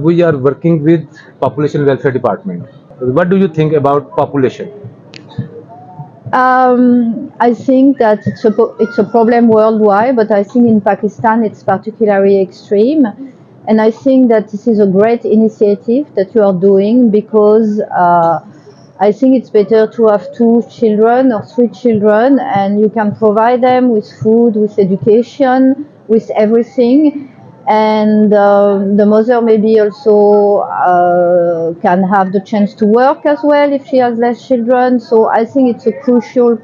we are working with Population Welfare Department. What do you think about population? I think that it's a problem worldwide, but I think in Pakistan it's particularly extreme. And I think that this is a great initiative that you are doing because I think it's better to have 2 children or 3 children, and you can provide them with food, with education, with everything. And the mother maybe also can have the chance to work as well if she has less children. So I think it's a crucial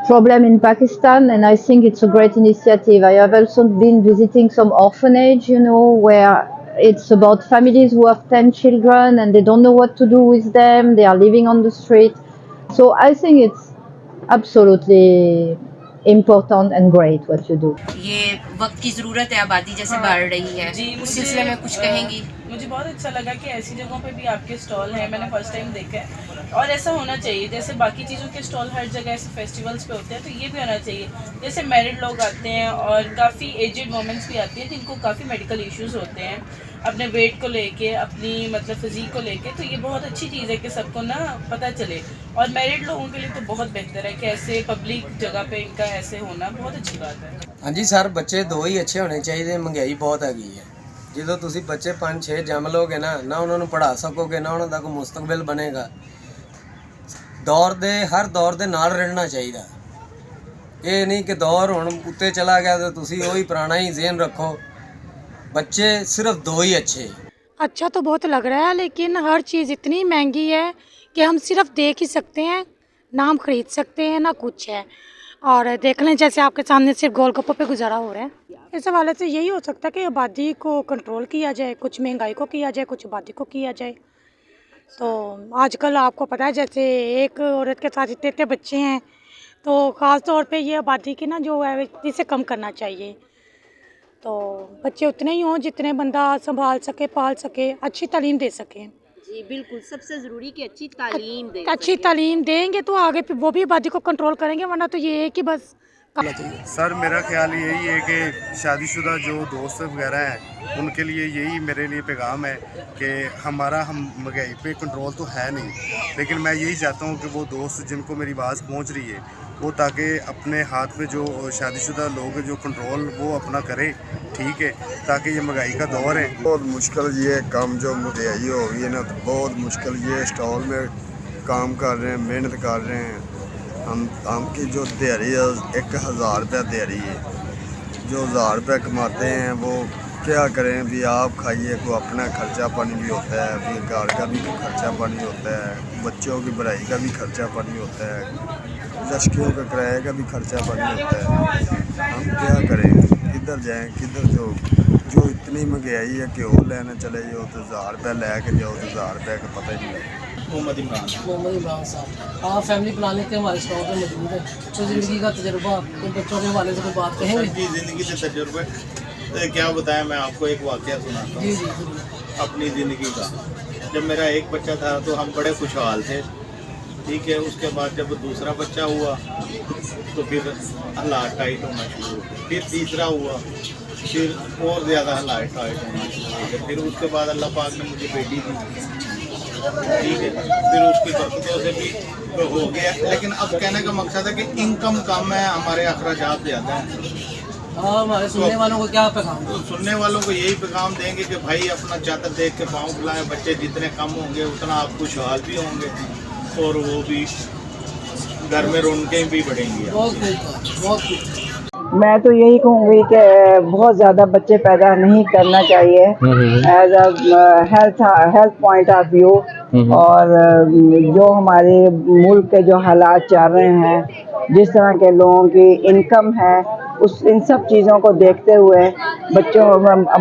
problem in Pakistan, and I think it's a great initiative. I have also been visiting some orphanage, where it's about families who have 10 children and they don't know what to do with them. They are living on the street. So I think it's absolutely important and great what you do. ये वक्त की ज़रूरत है, आबादी जैसे बढ़ रही है, उस सिलसिले में कुछ कहेंगी? मुझे बहुत अच्छा लगा कि ऐसी जगहों पे भी आपके स्टॉल हैं, मैंने फर्स्ट टाइम देखा है और ऐसा होना चाहिए। जैसे बाकी चीज़ों के स्टॉल हर जगह ऐसे फेस्टिवल्स पे होते हैं, तो ये भी होना चाहिए। जैसे मैरिड लोग आते हैं और काफ़ी एजेड वुमेन्स भी आती हैं जिनको काफ़ी मेडिकल इश्यूज़ होते हैं अपने वेट को लेके, अपनी मतलब फिज़ीक को लेके, तो ये बहुत अच्छी चीज़ है कि सबको ना पता चले। और मैरिड लोगों के लिए तो बहुत बेहतर है कि ऐसे पब्लिक जगह पे इनका ऐसे होना बहुत अच्छी बात है। हाँ जी सर, बच्चे 2 ही अच्छे होने चाहिए। महंगाई बहुत हैगी है, ਜਦੋਂ ਤੁਸੀਂ ਬੱਚੇ 5-6 ਜੰਮ ਲੋਗੇ ਨਾ ਉਹਨਾਂ ਨੂੰ ਪੜ੍ਹਾ ਸਕੋਗੇ ਨਾ, ਉਹਨਾਂ ਦਾ ਕੋਈ ਮੁਸਤਕਬਲ ਬਣੇਗਾ। ਹਰ ਦੌਰ ਦੇ ਨਾਲ ਰਹਿਣਾ ਚਾਹੀਦਾ। ਇਹ ਨਹੀਂ ਕਿ ਦੌਰ ਹੁਣ ਉੱਤੇ ਚਲਾ ਗਿਆ ਤੇ ਤੁਸੀਂ ਉਹੀ ਪੁਰਾਣਾ ਹੀ ਜ਼ਿਹਨ ਰੱਖੋ। बच्चे सिर्फ 2 ही अच्छे। अच्छा तो बहुत लग रहा है, लेकिन हर चीज़ इतनी महंगी है कि हम सिर्फ देख ही सकते हैं, ना हम ख़रीद सकते हैं ना कुछ है। और देख लें जैसे आपके सामने सिर्फ गोलगप्पों पे गुजारा हो रहा है। इस हवाले से यही हो सकता है कि आबादी को कंट्रोल किया जाए, कुछ महंगाई को किया जाए, कुछ आबादी को किया जाए। तो आजकल आपको पता है जैसे एक औरत के साथ इतने बच्चे हैं, तो ख़ास तौर पे ये आबादी की ना जो है इसे कम करना चाहिए। तो बच्चे उतने ही हों जितने बंदा संभाल सके, पाल सके, अच्छी तालीम दे सके। जी बिल्कुल, सबसे ज़रूरी कि अच्छी तालीम दें। अच्छी तालीम देंगे तो आगे फिर वो भी आबादी को कंट्रोल करेंगे, वरना तो ये है कि बस। सर मेरा ख्याल यही है कि शादीशुदा जो दोस्त वगैरह हैं उनके लिए यही मेरे लिए पैगाम है कि हम महंगाई पे कंट्रोल तो है नहीं, लेकिन मैं यही चाहता हूँ कि वो दोस्त जिनको मेरी आवाज़ पहुँच रही है वो ताकि अपने हाथ में जो शादीशुदा लोग जो कंट्रोल वो अपना करे, ठीक है, ताकि ये महंगाई का दौर है। बहुत मुश्किल ये काम जो महंगाई हो गई है ना, तो बहुत मुश्किल। ये स्टॉल में काम कर रहे हैं, मेहनत कर रहे हैं। हम की जो दिहाड़ी है 1000 रुपया दिहाड़ी है। जो 1000 रुपया कमाते हैं वो क्या करें भी, आप खाइए, को अपना खर्चा पानी भी होता है, अभी घर का भी खर्चा पानी होता है, बच्चों की पढ़ाई का भी खर्चा पानी होता है, लश्कियों का किराए का भी खर्चा पानी होता है। हम क्या करें, किधर जाएं, किधर जो इतनी महंगाई है कि और लेना चले जाओ तो 1000 रुपया लेके जाओ तो 1000 रुपये का पता ही नहीं लगता। मोहम्मद इमरान साहब, हाँ फैमिली प्लानिंग के हमारे स्टॉल पर मौजूद है। तो ज़िंदगी का तजुर्बा तो बच्चों के हवाले से कोई बात कहेंगे? ज़िंदगी से तजुर्बे क्या बताएं, मैं आपको एक वाक़या सुनाता हूँ अपनी ज़िंदगी का। जब मेरा एक बच्चा था तो हम बड़े खुशहाल थे, ठीक है। उसके बाद जब दूसरा बच्चा हुआ तो फिर हालात टाइट होना शुरू हो गए, फिर तीसरा हुआ, फिर और ज़्यादा हालात टाइट होना शुरू हो गए। फिर उसके बाद अल्लाह पाक ने मुझे बेटी दी, ठीक है, फिर उसकी बरकतों से भी तो हो गया। लेकिन अब कहने का मकसद है कि इनकम कम है, हमारे अखराजात ज़्यादा हैं। हमारे सुनने वालों को क्या पैगाम? तो सुनने वालों को यही पैगाम देंगे कि भाई अपना चादर देख के पाँव फुलाएं। बच्चे जितने कम होंगे उतना आप खुशहाल भी होंगे और वो भी घर में रौनकें भी बढ़ेंगी। मैं तो यही कहूँगी कि बहुत ज़्यादा बच्चे पैदा नहीं करना चाहिए as a health point of view. और जो हमारे मुल्क के जो हालात चल रहे हैं, जिस तरह के लोगों की इनकम है, इन सब चीज़ों को देखते हुए बच्चों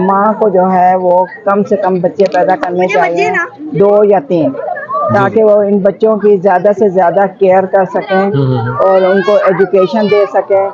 माँ को जो है वो कम से कम बच्चे पैदा करने चाहिए, 2 या 3, ताकि वो इन बच्चों की ज़्यादा से ज़्यादा केयर कर सकें और उनको एजुकेशन दे सकें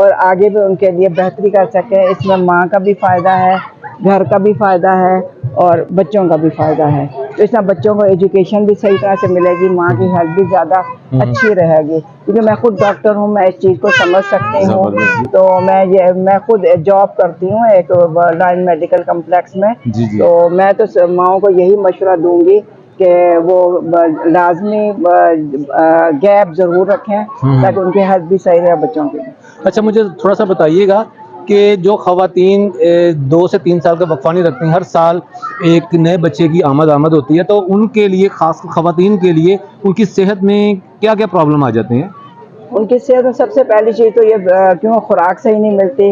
और आगे भी उनके लिए बेहतरी कर सकें। इसमें माँ का भी फ़ायदा है, घर का भी फ़ायदा है और बच्चों का भी फ़ायदा है। तो इस तरह बच्चों को एजुकेशन भी सही तरह से मिलेगी, माँ की हेल्थ भी ज़्यादा अच्छी रहेगी। क्योंकि मैं खुद डॉक्टर हूँ, मैं इस चीज़ को समझ सकती हूँ। तो मैं खुद जॉब करती हूँ एक लाइन मेडिकल कम्प्लेक्स में। तो मैं तो माँओं को यही मशवरा दूंगी कि वो लाजमी गैप ज़रूर रखें ताकि उनकी हेल्थ भी सही रहे बच्चों की। अच्छा, मुझे थोड़ा सा बताइएगा कि जो ख़वातीन 2 से 3 साल का वक्फा नहीं रखती, हर साल एक नए बच्चे की आमद होती है, तो उनके लिए, खास ख़वातीन के लिए, उनकी सेहत में क्या क्या प्रॉब्लम आ जाती हैं? उनकी सेहत में सबसे पहली चीज़ तो ये क्यों खुराक सही नहीं मिलती,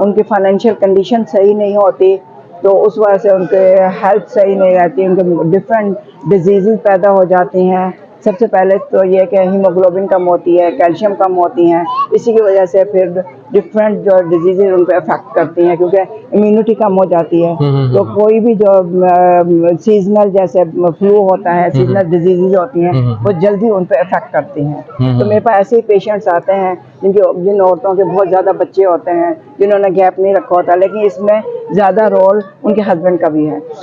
उनकी फाइनेंशियल कंडीशन सही नहीं होती, तो उस वजह से उनके हेल्थ सही नहीं रहती, उनके डिफरेंट डिजीज़ पैदा हो जाती हैं। सबसे पहले तो ये कि हीमोग्लोबिन कम होती है, कैल्शियम कम होती हैं, इसी की वजह से फिर डिफरेंट जो डिजीज़ उन पर अफेक्ट करती हैं क्योंकि इम्यूनिटी कम हो जाती है। तो कोई भी जो सीजनल जैसे फ्लू होता है, सीजनल डिजीज़ होती हैं, वो जल्दी उन पर अफेक्ट करती हैं। तो मेरे पास ऐसे ही पेशेंट्स आते हैं जिन औरतों के बहुत ज़्यादा बच्चे होते हैं, जिन्होंने गैप नहीं रखा होता, लेकिन इसमें ज़्यादा रोल उनके हस्बैंड का भी है।